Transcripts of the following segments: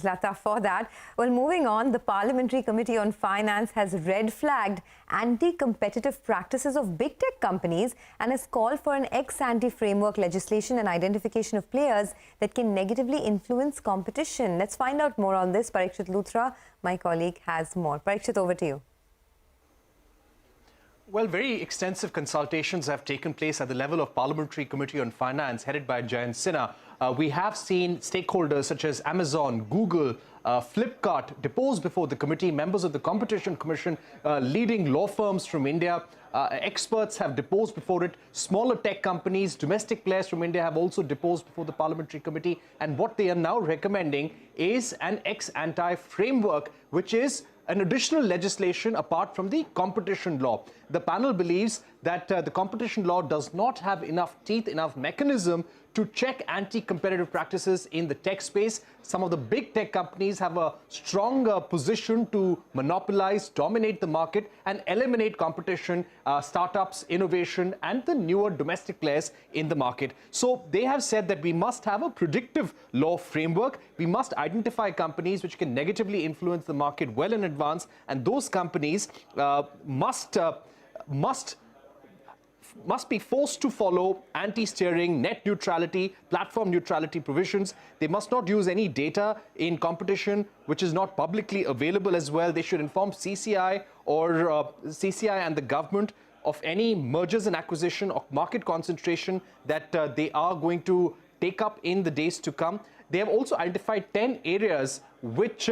Lata, for that. Well, moving on, the Parliamentary Committee on Finance has red-flagged anti-competitive practices of big tech companies and has called for an ex-ante framework legislation and identification of players that can negatively influence competition. Let's find out more on this. Parikshit Luthra, my colleague, has more. Parikshit, over to you. Well, very extensive consultations have taken place at the level of Parliamentary Committee on Finance, headed by Jayant Sinha. We have seen stakeholders such as Amazon, Google, Flipkart depose before the committee, members of the Competition Commission, leading law firms from India. Experts have deposed before it. Smaller tech companies, domestic players from India have also deposed before the Parliamentary Committee. And what they are now recommending is an ex-ante framework, which is an additional legislation apart from the competition law. The panel believes that the competition law does not have enough teeth, enough mechanism to check anti-competitive practices in the tech space. Some of the big tech companies have a strong position to monopolize, dominate the market and eliminate competition, startups, innovation and the newer domestic players in the market. So they have said that we must have a predictive law framework. We must identify companies which can negatively influence the market well in advance, and those companies must be forced to follow anti-steering, net neutrality, platform neutrality provisions. They must not use any data in competition which is not publicly available as well. They should inform CCI or CCI and the government of any mergers and acquisition or market concentration that they are going to take up in the days to come. They have also identified 10 areas which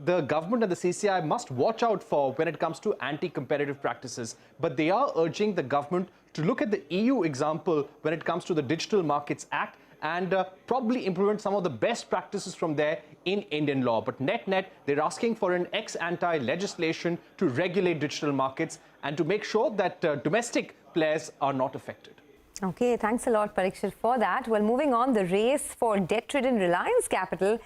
the government and the CCI must watch out for when it comes to anti-competitive practices. But they are urging the government to look at the EU example when it comes to the Digital Markets Act and probably implement some of the best practices from there in Indian law. But net-net, they're asking for an ex-ante legislation to regulate digital markets and to make sure that domestic players are not affected. Okay, thanks a lot, Parikshit, for that. Well, moving on, the race for debt-ridden Reliance Capital